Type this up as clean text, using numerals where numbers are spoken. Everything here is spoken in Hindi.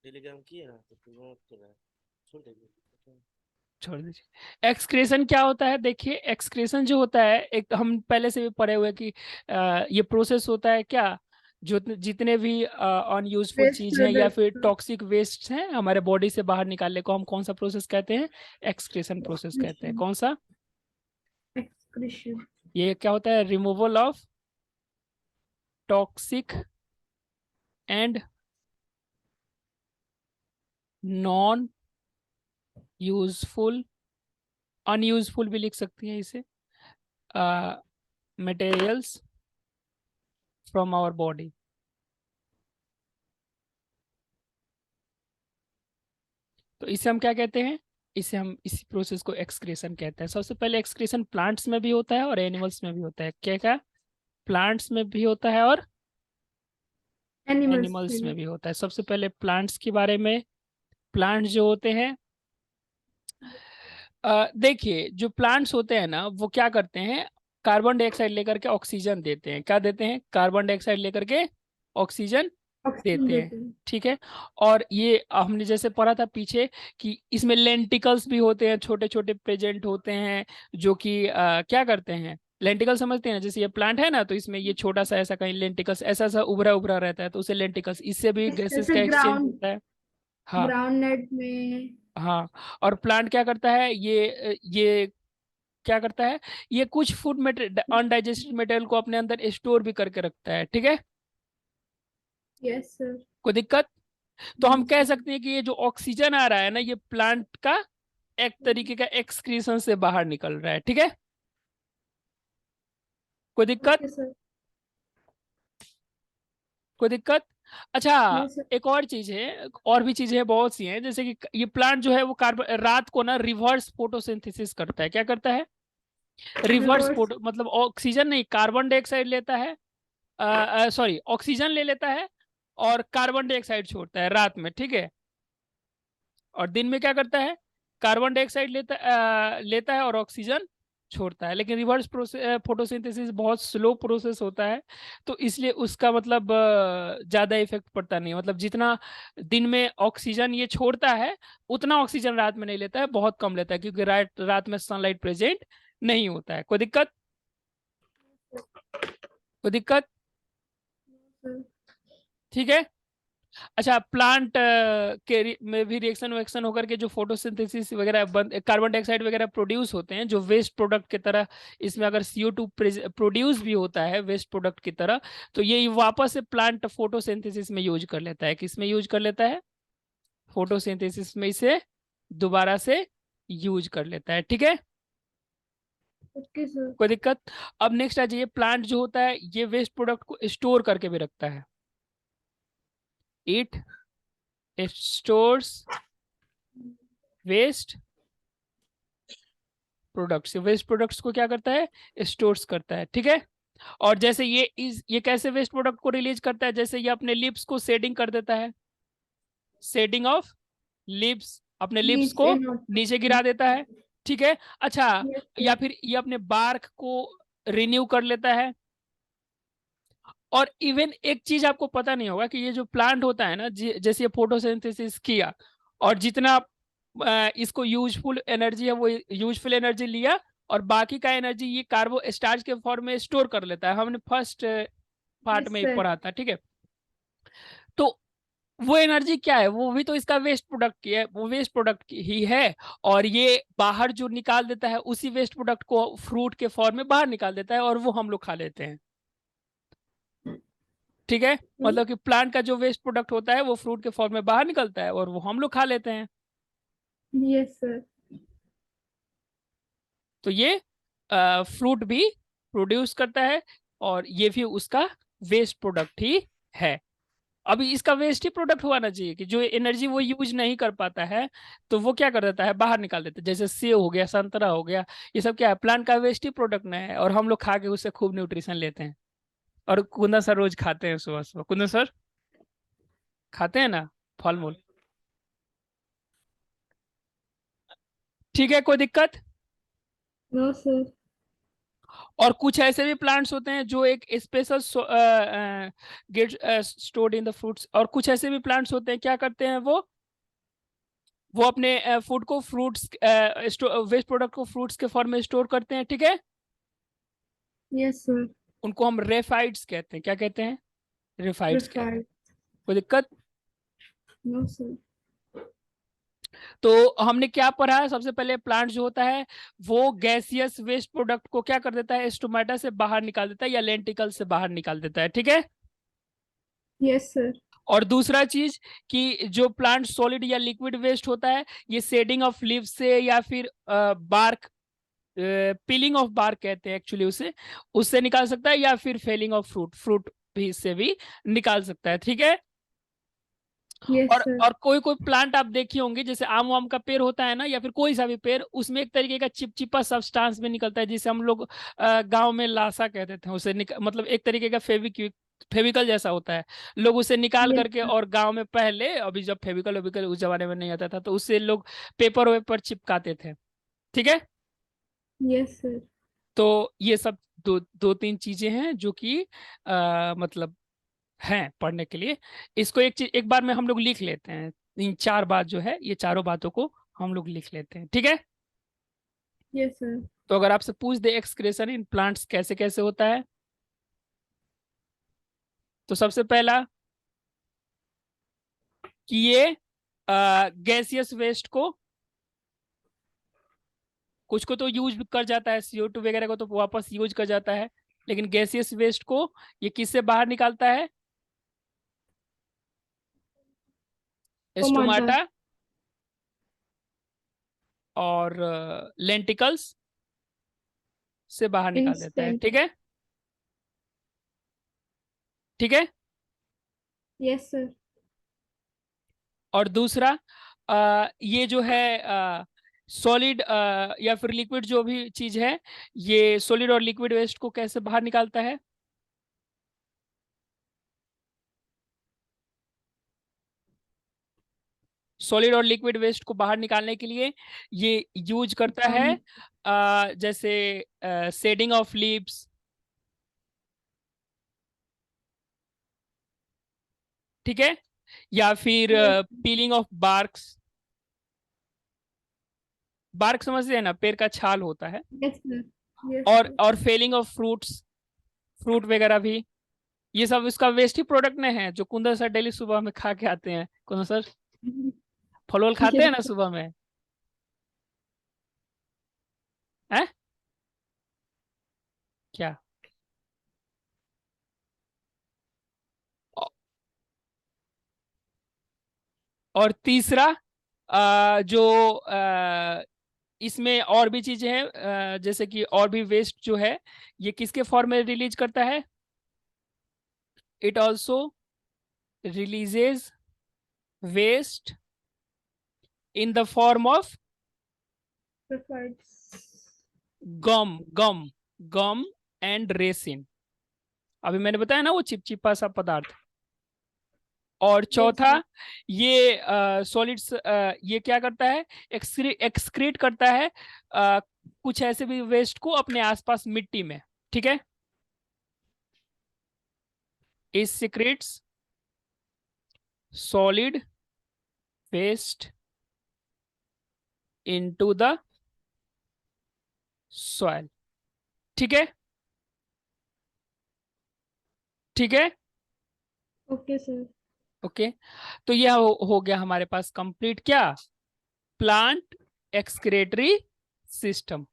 टेलीग्राम किए ना तो फिर वो कर रहा है। छोड़ देंगे। छोड़ दीजिए। एक्सक्रेशन क्या होता है? देखिए, एक्सक्रेशन जो होता है, एक हम पहले से भी पढ़े हुए कि ये प्रोसेस होता है क्या, जो जितने भी अनयूजफुल वेस्ट चीज हैं या फिर प्रोडक्ट। टॉक्सिक वेस्ट हैं हमारे बॉडी से बाहर निकालने को हम कौन सा प्रोसेस कहते हैं? एक्सक्रेशन प्रोसेस कहते हैं। एक्सक्रीशन। कौन सा? एक्सक्रीशन। ये क्या होता है? Removal of toxic and non useful, unuseful भी लिख सकती है इसे, मटेरियल्स फ्रॉम आवर बॉडी। तो इसे हम क्या कहते हैं? इसे हम इसी प्रोसेस को एक्सक्रेशन कहते हैं। सबसे पहले एक्सक्रेशन प्लांट्स में भी होता है और एनिमल्स में भी होता है। क्या क्या? प्लांट्स में भी होता है और एनिमल्स एनिमल्स में में भी। भी होता है। सबसे पहले प्लांट्स के बारे में। प्लांट्स जो होते हैं, देखिए जो प्लांट्स होते हैं ना वो क्या करते हैं, कार्बन डाइऑक्साइड लेकर के ऑक्सीजन देते हैं। क्या देते हैं? कार्बन डाइऑक्साइड लेकर के ऑक्सीजन ऑक्सीजन देते हैं। देते हैं। ठीक है। और ये हमने जैसे पढ़ा था पीछे कि इसमें लेंटिकल्स भी होते हैं, छोटे छोटे प्रेजेंट होते हैं, जो कि क्या करते हैं? लेंटिकल समझते हैं ना? जैसे ये प्लांट है ना, तो इसमें ये छोटा सा ऐसा कहीं लेंटिकल्स ऐसा सा उभरा उभरा रहता है, तो उसे लेंटिकल्स, इससे भी गैसेस जैसे का एक्सचेंज ग्राउंड होता है। हाँ। ग्राउंड नेट में। हाँ। और प्लांट क्या करता है? ये क्या करता है? ये कुछ फूड मटेरियल, अनडाइजेस्टेड मटेरियल को अपने अंदर स्टोर भी करके रखता है। ठीक है। Yes sir. कोई दिक्कत? तो हम कह सकते हैं कि ये जो ऑक्सीजन आ रहा है ना, ये प्लांट का एक तरीके का एक्सक्रीशन से बाहर निकल रहा है। ठीक है। कोई दिक्कत? Okay sir. कोई दिक्कत? अच्छा। नहीं सर। एक और चीज है, और भी चीजें हैं, बहुत सी हैं, जैसे कि ये प्लांट जो है वो कार्बन रात को ना रिवर्स फोटोसिंथेसिस करता है। क्या करता है? Reverse reverse. फोटो मतलब ऑक्सीजन नहीं, कार्बन डाइऑक्साइड लेता है, सॉरी ऑक्सीजन ले लेता है और कार्बन डाइऑक्साइड छोड़ता है रात में। ठीक है। और दिन में क्या करता है? कार्बन डाइऑक्साइड लेता है और ऑक्सीजन छोड़ता है। लेकिन रिवर्स प्रोसेस फोटोसिंथेसिस बहुत स्लो प्रोसेस होता है, तो इसलिए उसका मतलब ज्यादा इफेक्ट पड़ता नहीं है। मतलब जितना दिन में ऑक्सीजन ये छोड़ता है, उतना ऑक्सीजन रात में नहीं लेता है, बहुत कम लेता है, क्योंकि रात रात में सनलाइट प्रेजेंट नहीं होता है। कोई दिक्कत? कोई दिक्कत? सर। ठीक है। अच्छा, प्लांट में भी रिएक्शन वेक्शन होकर के जो फोटोसिंथेसिस वगैरह बंद, कार्बन डाइऑक्साइड वगैरह प्रोड्यूस होते हैं, जो वेस्ट प्रोडक्ट की तरह, इसमें अगर CO2 प्रोड्यूस भी होता है वेस्ट प्रोडक्ट की तरह, तो ये वापस से प्लांट फोटोसिंथेसिस में यूज कर लेता है। किस में यूज कर लेता है? फोटोसिंथेसिस में इसे दोबारा से यूज कर लेता है। ठीक है। Okay sir. कोई दिक्कत? अब नेक्स्ट आ जाइए। प्लांट जो होता है ये वेस्ट प्रोडक्ट को स्टोर करके भी रखता है। It stores waste products, waste products को क्या करता है? स्टोर्स करता है। ठीक है। और जैसे ये कैसे वेस्ट प्रोडक्ट को रिलीज करता है? जैसे ये अपने लिप्स को शेडिंग कर देता है, शेडिंग ऑफ लिप्स, अपने लिप्स लीव्स को इन। नीचे गिरा देता है। ठीक है। अच्छा। यस या सर। फिर ये अपने बार्क को रिन्यू कर लेता है। और इवन एक चीज आपको पता नहीं होगा कि ये जो प्लांट होता है ना, जैसे ये फोटोसिंथेसिस किया और जितना इसको यूजफुल एनर्जी है वो यूजफुल एनर्जी लिया, और बाकी का एनर्जी ये कार्बो स्टार्च के फॉर्म में स्टोर कर लेता है। हमने फर्स्ट पार्ट यस में ही सर। पढ़ा था। ठीक है। तो वो एनर्जी क्या है? वो भी तो इसका वेस्ट प्रोडक्ट की है, वो वेस्ट प्रोडक्ट की ही है। और ये बाहर जो निकाल देता है उसी वेस्ट प्रोडक्ट को फ्रूट के फॉर्म में बाहर निकाल देता है, और वो हम लोग खा लेते हैं। ठीक है। मतलब कि प्लांट का जो वेस्ट प्रोडक्ट होता है वो फ्रूट के फॉर्म में बाहर निकलता है और वो हम लोग खा लेते हैं। Yes sir. तो ये फ्रूट भी प्रोड्यूस करता है, और ये भी उसका वेस्ट प्रोडक्ट ही है। अभी इसका वेस्ट ही प्रोडक्ट होना चाहिए कि जो एनर्जी वो यूज नहीं कर पाता है, तो वो क्या कर देता है? बाहर निकाल देता है। जैसे सेब हो गया, संतरा हो गया, ये सब क्या है? प्लांट का वेस्ट ही प्रोडक्ट ना है, और हम लोग खा के उससे खूब न्यूट्रिशन लेते हैं। और कुंदन सर रोज खाते हैं सुबह सुबह। कुंदन सर खाते हैं ना फल मूल? ठीक है। कोई दिक्कत? No sir. और कुछ ऐसे भी प्लांट्स होते हैं जो एक special get stored in the fruits, और कुछ ऐसे भी प्लांट्स होते हैं क्या करते हैं वो अपने फूड को फ्रूट्स वेस्ट प्रोडक्ट को फ्रूट्स के फॉर्म में स्टोर करते हैं, ठीक है। Yes, sir. उनको हम रेफाइड्स कहते हैं। क्या कहते हैं? रेफाइड्स कहते हैं। Required. कोई दिक्कत? No, sir. तो हमने क्या पढ़ा है? सबसे पहले प्लांट जो होता है वो गैसियस वेस्ट प्रोडक्ट को क्या कर देता है? स्टोमेटा से बाहर निकाल देता है या लेंटिकल से बाहर निकाल देता है, ठीक है। Yes, sir. और दूसरा चीज कि जो प्लांट सॉलिड या लिक्विड वेस्ट होता है ये शेडिंग ऑफ लीव से या फिर बार्क, पीलिंग ऑफ बार्क कहते हैं एक्चुअली उससे निकाल सकता है, या फिर फेलिंग ऑफ फ्रूट भी से भी निकाल सकता है, ठीक है। Yes, sir. और कोई कोई प्लांट आप देखे होंगे जैसे आम वाम का पेड़ होता है ना, या फिर कोई सा भी पेड़, उसमें एक तरीके का चिपचिपा सब्सटेंस भी निकलता है जिसे हम लोग गांव में लासा कहते थे। उसे मतलब एक तरीके का फेविकल जैसा होता है। लोग उसे निकाल Yes, करके sir. और गांव में पहले, अभी जब फेविकल उस जमाने में नहीं आता था तो उससे लोग पेपर वेपर चिपकाते थे, ठीक है। Yes, sir. तो ये सब दो तीन चीजें हैं जो कि मतलब हैं पढ़ने के लिए। इसको एक बार में हम लोग लिख लेते हैं। इन 4 बात जो है, ये चारों बातों को हम लोग लिख लेते हैं, ठीक है। Yes, sir. तो अगर आपसे पूछ दे एक्सक्रेशन इन प्लांट्स कैसे कैसे होता है, तो सबसे पहला कि ये गैसियस वेस्ट को, कुछ को तो यूज कर जाता है, CO2 वगैरह को तो वापस यूज कर जाता है, लेकिन गैसियस वेस्ट को ये किससे बाहर निकालता है? Tomato. स्टोमाटा और लेंटिकल्स से बाहर निकाल देता है, Instant. ठीक है। ठीक है। Yes, sir. और दूसरा ये जो है सॉलिड या फिर लिक्विड जो भी चीज है, ये सॉलिड और लिक्विड वेस्ट को कैसे बाहर निकालता है? सॉलिड और लिक्विड वेस्ट को बाहर निकालने के लिए ये यूज करता है जैसे शेडिंग ऑफ लीव्स, ठीक है, या फिर Yes. Peeling off barks. Bark समझते हैं ना, पेड़ का छाल होता है। Yes, sir. Yes, और sir. फेलिंग ऑफ फ्रूट वगैरह भी, ये सब इसका वेस्ट ही प्रोडक्ट में है जो कुंदन सर डेली सुबह में खा के आते हैं। कुंदन सर फल वल खाते हैं Yes. ना सुबह में, है क्या? औ- और तीसरा जो इसमें और भी चीजें हैं जैसे कि और भी वेस्ट जो है ये किसके फॉर्म में रिलीज करता है? It also releases waste in the form of Preferred. Gum and resin. अभी मैंने बताया ना वो चिपचिपा सा पदार्थ। और Yes, चौथा sir. ये सॉलिड्स ये क्या करता है? एक्सक्रीट करता है कुछ ऐसे भी वेस्ट को अपने आसपास मिट्टी में, ठीक है। It secretes solid waste into the soil, ठीक है। ठीक है, Okay, sir. ओके। तो यह हो गया हमारे पास कंप्लीट क्या? Plant excretory system.